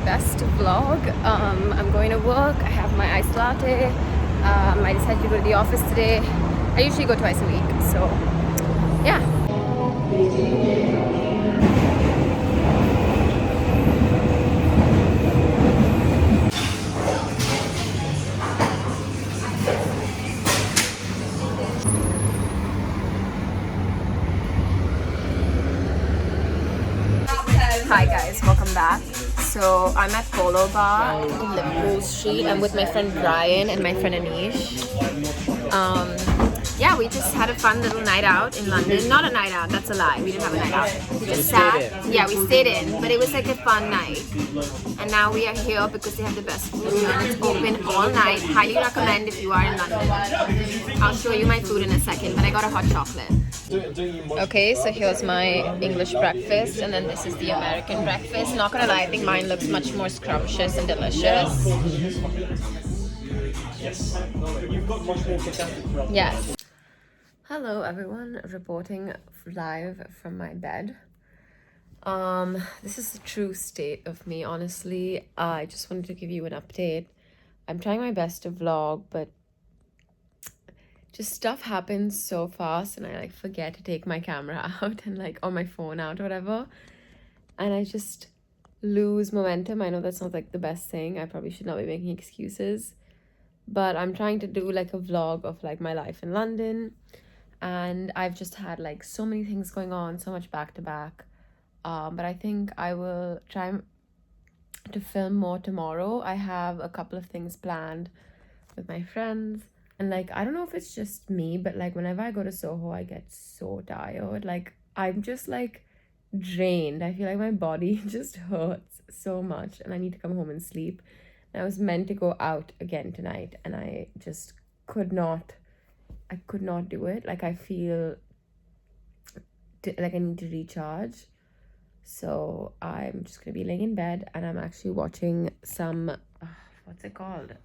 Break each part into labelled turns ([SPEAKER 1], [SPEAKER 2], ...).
[SPEAKER 1] best vlog. I'm going to work. I have my iced latte. I decided to go to the office today. I usually go twice a week, so yeah. Hi guys, welcome back. So I'm at Polo Bar in Liverpool Street. I'm with my friend Brian and my friend Anish. Yeah, we just had a fun little night out in London. Not a night out, that's a lie. We didn't have a night out. We just sat. Yeah, we stayed in, but it was like a fun night. And now we are here because they have the best food here and it's open all night. Highly recommend if you are in London. I'll show you my food in a second, but I got a hot chocolate. Okay, so here's my English breakfast, and then this is the American breakfast. Not gonna lie, I think mine looks much more scrumptious and delicious. Yes. Hello everyone, reporting live from my bed. This is the true state of me, honestly. I just wanted to give you an update. I'm trying my best to vlog, but just stuff happens so fast and I like forget to take my camera out and like or my phone out or whatever, and I just lose momentum. I know that's not like the best thing. I probably should not be making excuses, but I'm trying to do like a vlog of like my life in London, and I've just had like so many things going on, so much back to back. But I think I will try to film more tomorrow. I have a couple of things planned with my friends. And like, I don't know if it's just me, but like whenever I go to Soho, I get so tired. Like, I'm just like drained. I feel like my body just hurts so much and I need to come home and sleep. And I was meant to go out again tonight and I just could not do it. Like, I feel like I need to recharge. So I'm just gonna be laying in bed and I'm actually watching some, what's it called?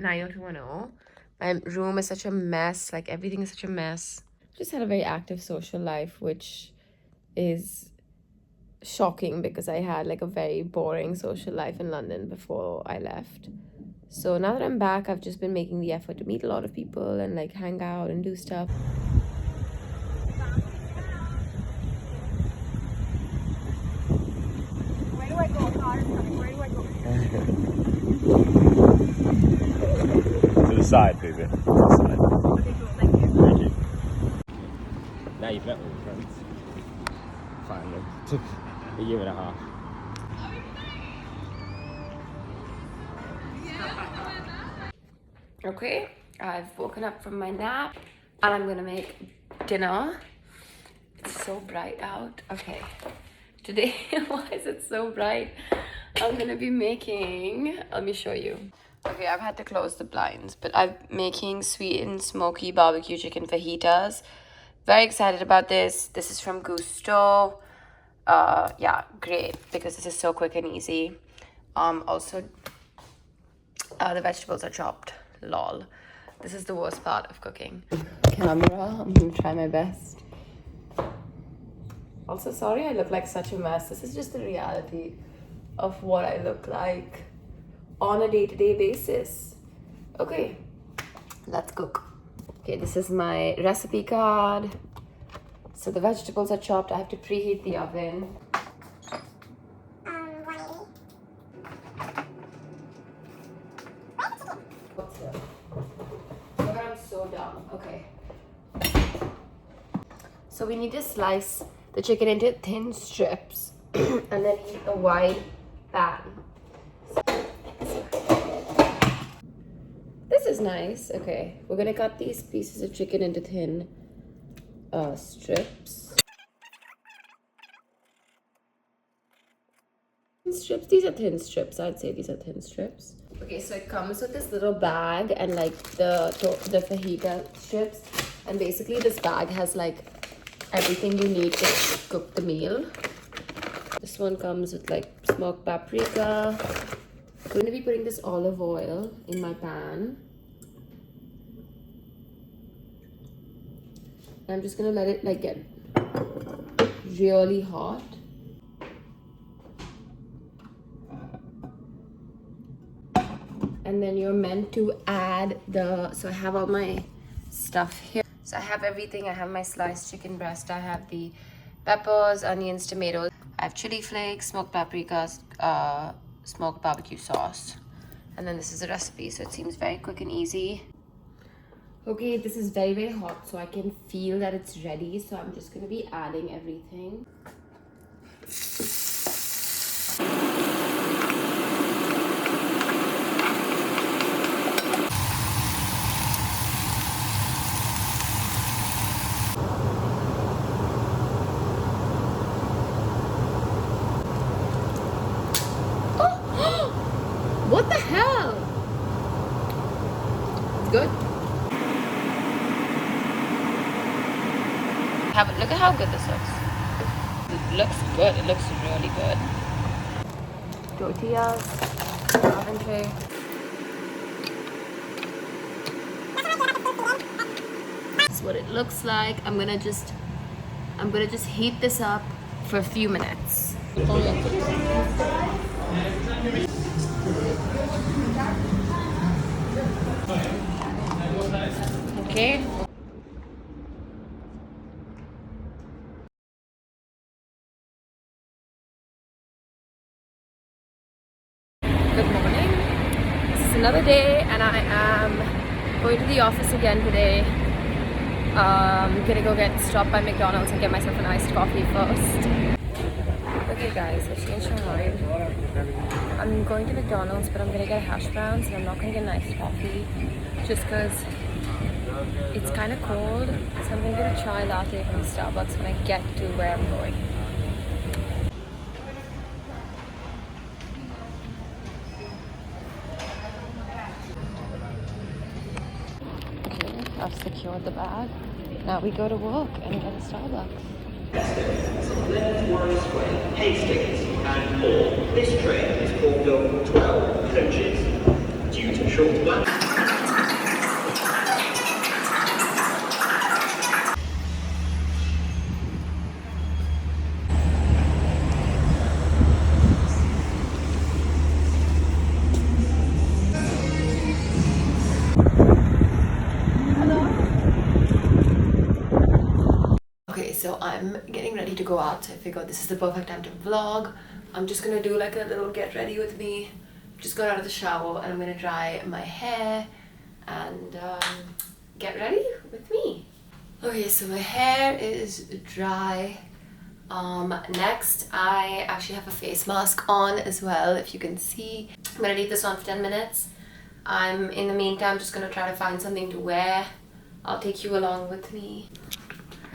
[SPEAKER 1] 90210. My room is such a mess, like everything is such a mess. Just had a very active social life, which is shocking because I had like a very boring social life in London before I left. So now that I'm back, I've just been making the effort to meet a lot of people and like hang out and do stuff. Where do I go? Where do I go?
[SPEAKER 2] To the side, baby. To the side.
[SPEAKER 1] Okay, cool. Thank you.
[SPEAKER 2] Thank you. Now you've met all your friends. Finally. Took a year and a half.
[SPEAKER 1] Okay, I've woken up from my nap and I'm gonna make dinner. It's so bright out. Okay, today, why is it so bright? I'm gonna be making, let me show you. Okay, I've had to close the blinds, but I'm making sweet and smoky barbecue chicken fajitas. Very excited about this. This is from Gusto. Yeah, great, because this is so quick and easy. Also, the vegetables are chopped. Lol. This is the worst part of cooking. Camera, I'm gonna try my best. Also, sorry I look like such a mess. This is just the reality of what I look like on a day-to-day basis. Okay, let's cook. Okay, this is my recipe card. So the vegetables are chopped. I have to preheat the oven. What's here? Oh my God, I'm so dumb. Okay. So we need to slice the chicken into thin strips and then heat a wide pan. This is nice. Okay, we're gonna cut these pieces of chicken into thin strips. These are thin strips. I'd say these are thin strips. Okay, so it comes with this little bag and like the fajita strips, and basically this bag has like everything you need to cook the meal. This one comes with like smoked paprika. I'm going to be putting this olive oil in my pan. I'm just gonna let it like get really hot. and then you're meant to add the, so I have all my stuff here. So I have everything. I have my sliced chicken breast, I have the peppers, onions, tomatoes, I have chili flakes, smoked paprikas, smoked barbecue sauce, and then this is a recipe, so it seems very quick and easy. Okay, this is very, very hot, so I can feel that it's ready, so I'm just gonna be adding everything. What the hell? It's good. Look at how good this looks. It looks good. It looks really good. Tortillas, oven tray. This is what it looks like. I'm gonna just heat this up for a few minutes. Okay. Good morning. This is another day, and I am going to the office again today. Gonna go stop by McDonald's and get myself an iced coffee first. Okay guys, I changed my mind. I'm going to McDonald's, but I'm gonna get hash browns, and I'm not gonna get an iced coffee just because it's kind of cold. So I'm gonna get a chai latte from Starbucks when I get to where I'm going. Okay, I've secured the bag. Now we go to work and get a Starbucks.
[SPEAKER 3] Hastings and more. This train is called the 12 coaches. Due to short black.
[SPEAKER 1] Okay, so I'm getting ready to go out, so I figured this is the perfect time to vlog. I'm just gonna do like a little get ready with me. Just got out of the shower and I'm gonna dry my hair and get ready with me. Okay, so my hair is dry. Next, I actually have a face mask on as well, if you can see. I'm gonna leave this on for 10 minutes. I'm, in the meantime, just gonna try to find something to wear. I'll take you along with me.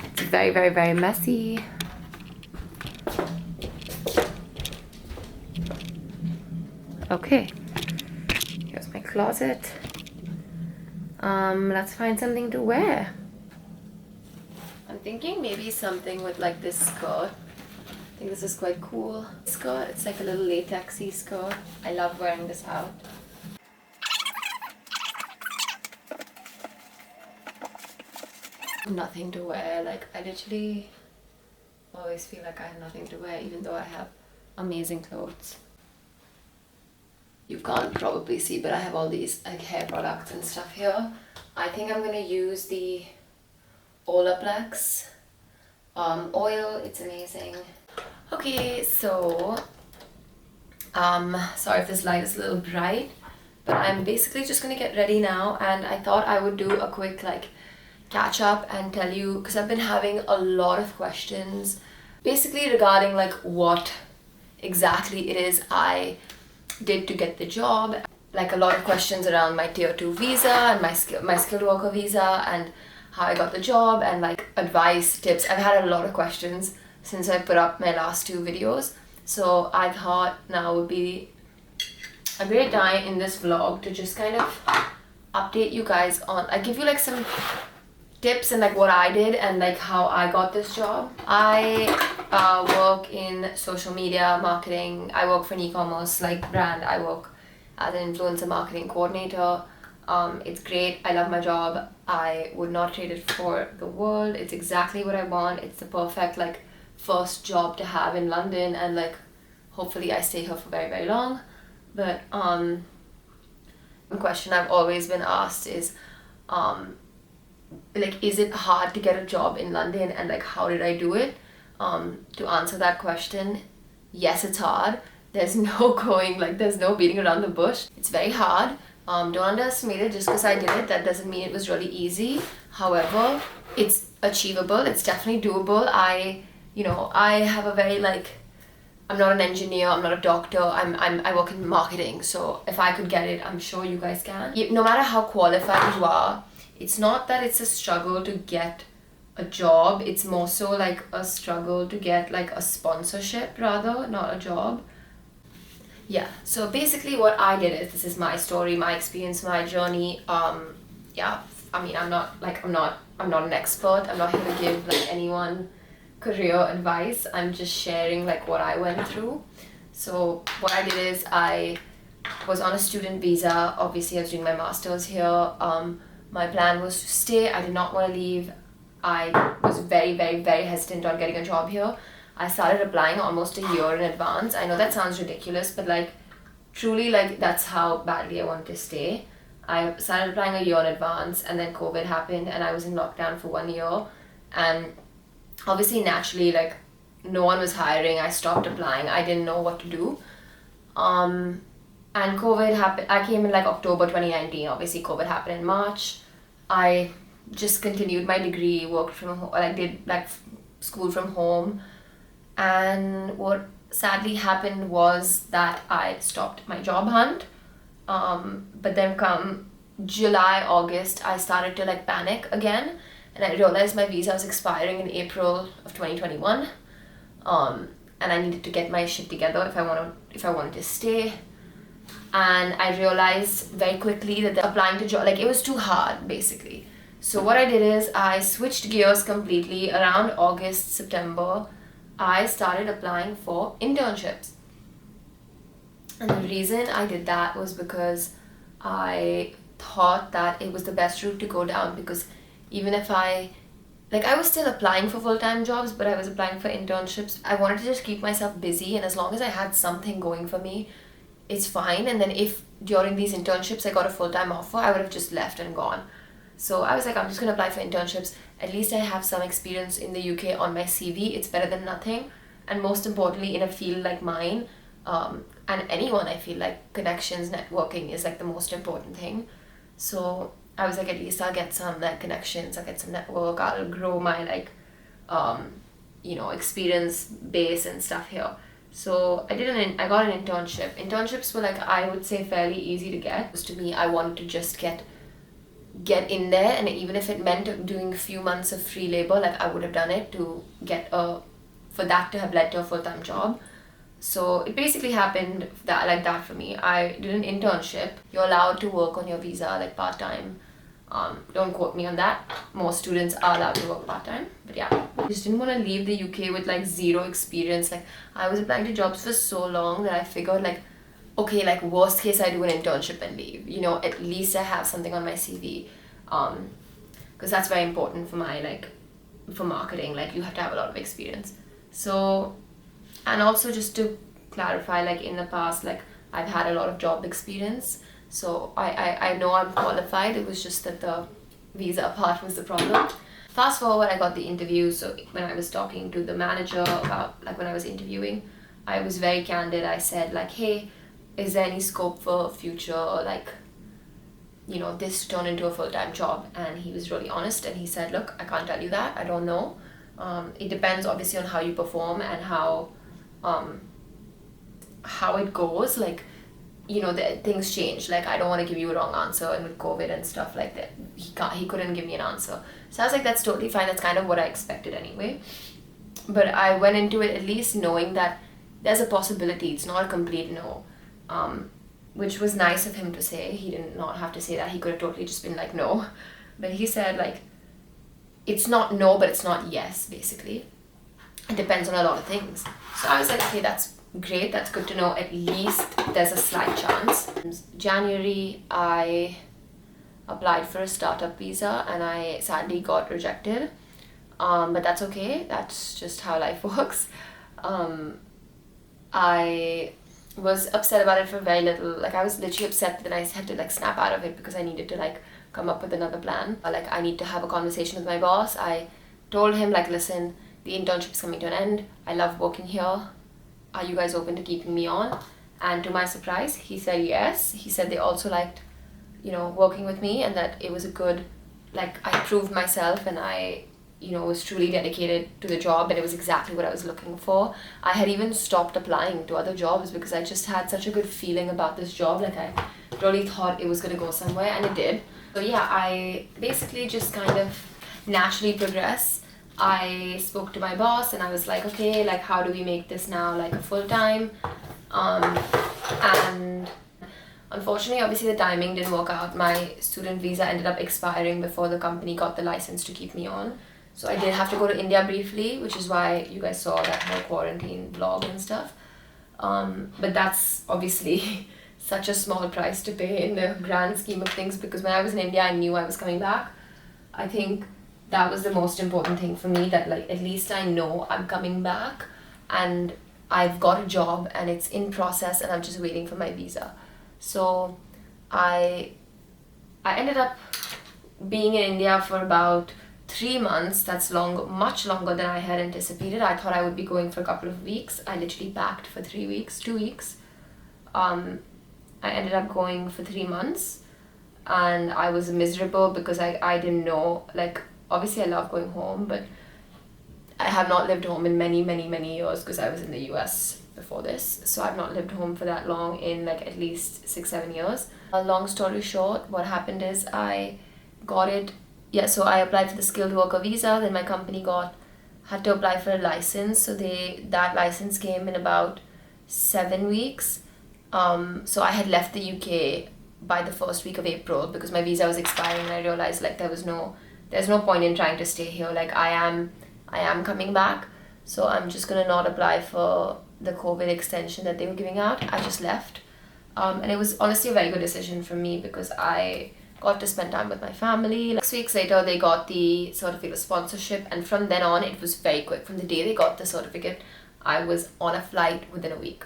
[SPEAKER 1] It's very, very, very messy. Okay, here's my closet. Let's find something to wear. I'm thinking maybe something with like this skirt. I think this is quite cool. Skirt, it's like a little latexy skirt. I love wearing this out. Nothing to wear. Like, I literally always feel like I have nothing to wear, even though I have amazing clothes. You can't probably see, but I have all these like hair products and stuff here. I think I'm gonna use the Olaplex oil. It's amazing. Okay, so sorry if this light is a little bright, but I'm basically just gonna get ready now, and I thought I would do a quick like catch up and tell you, because I've been having a lot of questions basically regarding like what exactly it is I did to get the job. Like a lot of questions around my tier 2 visa and my skilled worker visa and how I got the job, and like advice, tips. I've had a lot of questions since I put up my last 2 videos, so I thought now would be a great time in this vlog to just kind of update you guys on, I give you like some tips and like what I did and like how I got this job. I work in social media marketing. I work for an e-commerce like brand. I work as an influencer marketing coordinator. It's great. I love my job. I would not trade it for the world. It's exactly what I want. It's the perfect like first job to have in London, and like hopefully I stay here for very, very long. But One question I've always been asked is, like, is it hard to get a job in London, and like how did I do it? To answer that question, yes, it's hard. There's no going, like there's no beating around the bush. It's very hard. Don't underestimate it. Just because I did it, that doesn't mean it was really easy. However, it's achievable. It's definitely doable. I have a very like, I'm not an engineer, I'm not a doctor, I work in marketing, so if I could get it, I'm sure you guys can. No matter how qualified you are, it's not that it's a struggle to get a job, it's more so like a struggle to get like a sponsorship rather, not a job. Yeah, so basically what I did is, this is my story, my experience, my journey. Yeah, I mean, I'm not an expert, I'm not here to give like anyone career advice. I'm just sharing like what I went through. So what I did is, I was on a student visa. Obviously I was doing my masters here. My plan was to stay. I did not want to leave. I was very, very, very hesitant on getting a job here. I started applying almost a year in advance. I know that sounds ridiculous, but like truly, like that's how badly I wanted to stay. I started applying a year in advance, and then COVID happened and I was in lockdown for 1 year, and obviously naturally like no one was hiring. I stopped applying. I didn't know what to do. And COVID happened. I came in like October 2019. Obviously COVID happened in March. I just continued my degree, worked from home, like did like school from home. And what sadly happened was that I stopped my job hunt. But then come July, August, I started to like panic again, and I realized my visa was expiring in April of 2021. And I needed to get my shit together if I wanted to stay. And I realized very quickly that applying to job, like it was too hard basically. So what I did is I switched gears completely. Around August, September, I started applying for internships. And the reason I did that was because I thought that it was the best route to go down, because even if I was still applying for full-time jobs, but I was applying for internships. I wanted to just keep myself busy, and as long as I had something going for me, it's fine. And then if during these internships I got a full-time offer, I would have just left and gone. So I was like, I'm just gonna apply for internships. At least I have some experience in the UK on my CV. It's better than nothing. And most importantly, in a field like mine, and anyone, I feel like connections, networking is like the most important thing. So I was like, at least I'll get some like connections, I'll get some network, I'll grow my like, experience base and stuff here. So I got an internship. Internships were like, I would say fairly easy to get. To me, I wanted to just get in there, and even if it meant doing a few months of free labor, like I would have done it to get for that to have led to a full-time job. So it basically happened that for me. I did an internship. You're allowed to work on your visa like part-time. Don't quote me on that. Most students are allowed to work part-time, but yeah. I just didn't want to leave the UK with like zero experience. Like I was applying to jobs for so long that I figured like, okay, like worst case I do an internship and leave. At least I have something on my CV. Because that's very important for marketing. Like you have to have a lot of experience. So, and also just to clarify, like in the past, like I've had a lot of job experience. So I know I'm qualified. It was just that the visa part was the problem. Fast forward, I got the interview. So when I was talking to the manager about like when I was interviewing, I was very candid. I said like, hey, is there any scope for future like, this to turn into a full-time job? And he was really honest, and he said, look, I can't tell you that. I don't know. It depends obviously on how you perform and how it goes. Like, things change. Like I don't want to give you a wrong answer, and with COVID and stuff like that, he couldn't give me an answer. So I was like, that's totally fine. That's kind of what I expected anyway. But I went into it at least knowing that there's a possibility. It's not a complete no. Which was nice of him to say. He did not have to say that. He could have totally just been like no. But he said like, it's not no, but it's not yes, basically. It depends on a lot of things. So I was like, okay, that's great. That's good to know. At least there's a slight chance. In January, I applied for a startup visa and I sadly got rejected. But that's okay. That's just how life works. I was upset about it for very little. Like I was literally upset, but then I had to like snap out of it because I needed to like come up with another plan. Like I need to have a conversation with my boss. I told him like, listen, the internship is coming to an end. I love working here. Are you guys open to keeping me on? And to my surprise, he said yes. He said they also liked, you know, working with me, and that it was a good, like I proved myself, and I, you know, was truly dedicated to the job, and it was exactly what I was looking for. I had even stopped applying to other jobs because I just had such a good feeling about this job. Like I really thought it was going to go somewhere, and it did. So yeah, I basically just kind of naturally progressed. I spoke to my boss and I was like, okay, like how do we make this now like a full-time? And unfortunately, obviously the timing didn't work out. My student visa ended up expiring before the company got the license to keep me on. So I did have to go to India briefly, which is why you guys saw that whole quarantine vlog and stuff. But that's obviously such a small price to pay in the grand scheme of things, because when I was in India, I knew I was coming back. I think that was the most important thing for me, that like at least I know I'm coming back and I've got a job and it's in process and I'm just waiting for my visa. So I ended up being in India for about 3 months. That's much longer than I had anticipated. I thought I would be going for a couple of weeks. I literally packed for 2 weeks. I ended up going for 3 months, and I was miserable because I didn't know, like obviously I love going home, but I have not lived home in many years because I was in the US before this. So I've not lived home for that long, in like at least 6-7 years. A long story short, what happened is I got it. Yeah, so I applied for the skilled worker visa, then my company had to apply for a license. So that license came in about 7 weeks. So I had left the UK by the first week of April because my visa was expiring, and I realized like there's no point in trying to stay here. Like I am coming back, so I'm just gonna not apply for the COVID extension that they were giving out. I just left, and it was honestly a very good decision for me because I got to spend time with my family. Like 6 weeks later, they got the certificate of sponsorship, and from then on, it was very quick. From the day they got the certificate, I was on a flight within a week.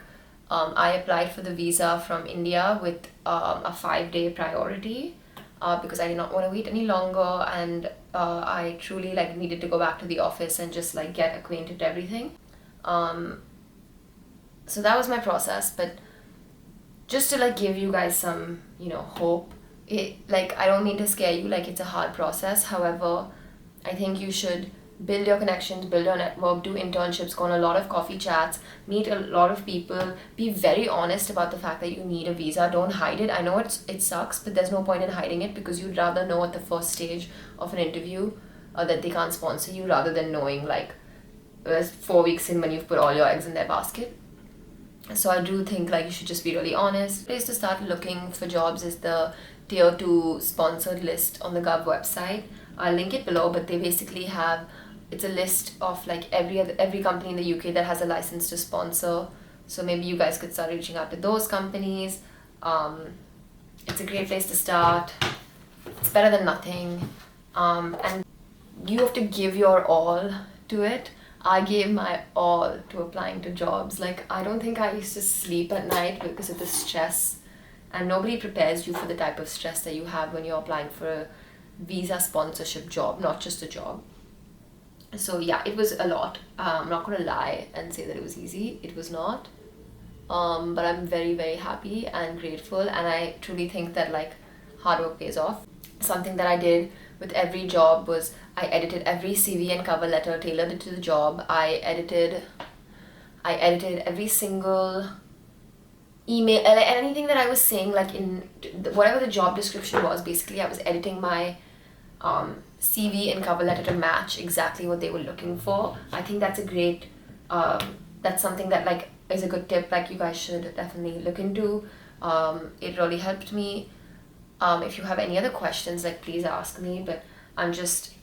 [SPEAKER 1] I applied for the visa from India with a 5-day priority because I did not want to wait any longer, and I truly like needed to go back to the office and just like get acquainted with everything. So that was my process, but just to like give you guys some, you know, hope, I don't mean to scare you, like it's a hard process. However, I think you should build your connections, build your network, do internships, go on a lot of coffee chats, meet a lot of people, be very honest about the fact that you need a visa. Don't hide it. I know it sucks, but there's no point in hiding it, because you'd rather know at the first stage of an interview that they can't sponsor you, rather than knowing like 4 weeks in when you've put all your eggs in their basket. So I do think like you should just be really honest. The place to start looking for jobs is the Tier 2 sponsored list on the Gov website. I'll link it below, but they basically it's a list of like every company in the UK that has a license to sponsor. So maybe you guys could start reaching out to those companies. It's a great place to start. It's better than nothing. And you have to give your all to it. I gave my all to applying to jobs. Like I don't think I used to sleep at night because of the stress. And nobody prepares you for the type of stress that you have when you're applying for a visa sponsorship job, not just a job. So yeah, it was a lot. I'm not gonna lie and say that it was easy. It was not. But I'm very happy and grateful, and I truly think that like hard work pays off. Something that I did with every job was I edited every CV and cover letter, tailored it to the job. I edited every single email, like anything that I was saying, like in whatever the job description was. Basically, I was editing my CV and cover letter to match exactly what they were looking for. I think that's a great, that's something that like is a good tip, like you guys should definitely look into. It really helped me. If you have any other questions, like please ask me, but I just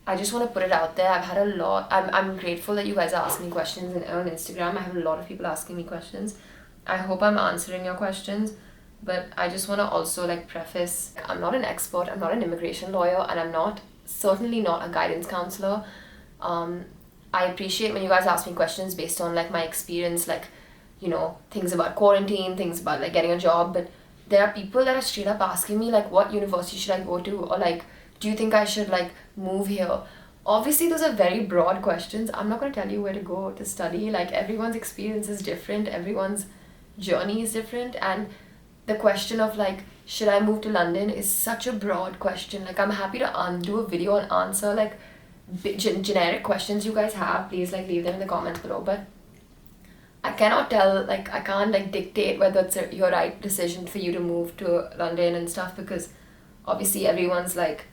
[SPEAKER 1] want to put it out there. I've had a lot. I'm grateful that you guys ask me questions on Instagram. I have a lot of people asking me questions. I hope I'm answering your questions, but I just want to also like preface, I'm not an expert, I'm not an immigration lawyer, and I'm certainly not a guidance counselor. I appreciate when you guys ask me questions based on like my experience, like you know, things about quarantine, things about like getting a job, but there are people that are straight up asking me like, what university should I go to, or like, do you think I should like move here? Obviously those are very broad questions. I'm not going to tell you where to go to study. Like, everyone's experience is different, everyone's journey is different, and the question of like, should I move to London is such a broad question. Like, I'm happy to do a video and answer like generic questions you guys have. Please like leave them in the comments below, but I cannot tell, like, I can't like dictate whether it's your right decision for you to move to London and stuff, because obviously everyone's like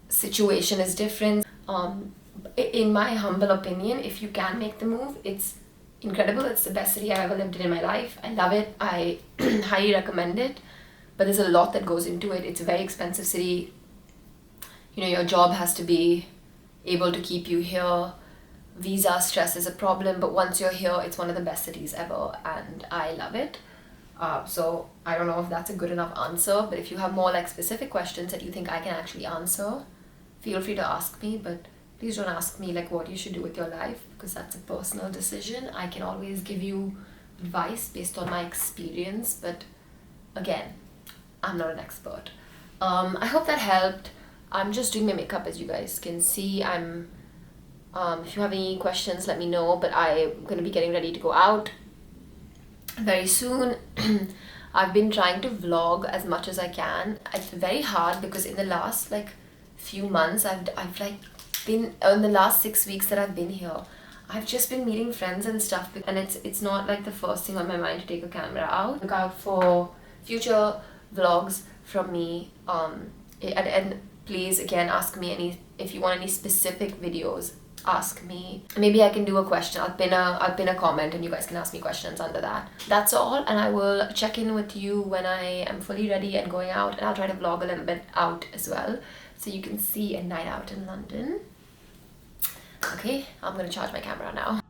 [SPEAKER 1] situation is different. In my humble opinion, if you can make the move, it's incredible. It's the best city I've ever lived in my life. I love it. I highly recommend it, but there's a lot that goes into it. It's a very expensive city. You know, your job has to be able to keep you here. Visa stress is a problem, but once you're here, it's one of the best cities ever, and I love it. So I don't know if that's a good enough answer, but if you have more like specific questions that you think I can actually answer, feel free to ask me. But please don't ask me like what you should do with your life, because that's a personal decision. I can always give you advice based on my experience, but again, I'm not an expert. I hope that helped. I'm just doing my makeup, as you guys can see. If you have any questions, let me know, but I'm gonna be getting ready to go out very soon. I've been trying to vlog as much as I can. It's very hard because in the last like few months, I've like been, in the last 6 weeks that I've been here, I've just been meeting friends and stuff, and it's not like the first thing on my mind to take a camera out. Look out for future vlogs from me, and please again ask me if you want any specific videos. Ask me. Maybe I can do a question. I'll pin a comment and you guys can ask me questions under that. That's all, and I will check in with you when I am fully ready and going out, and I'll try to vlog a little bit out as well, so you can see a night out in London. Okay, I'm gonna charge my camera now.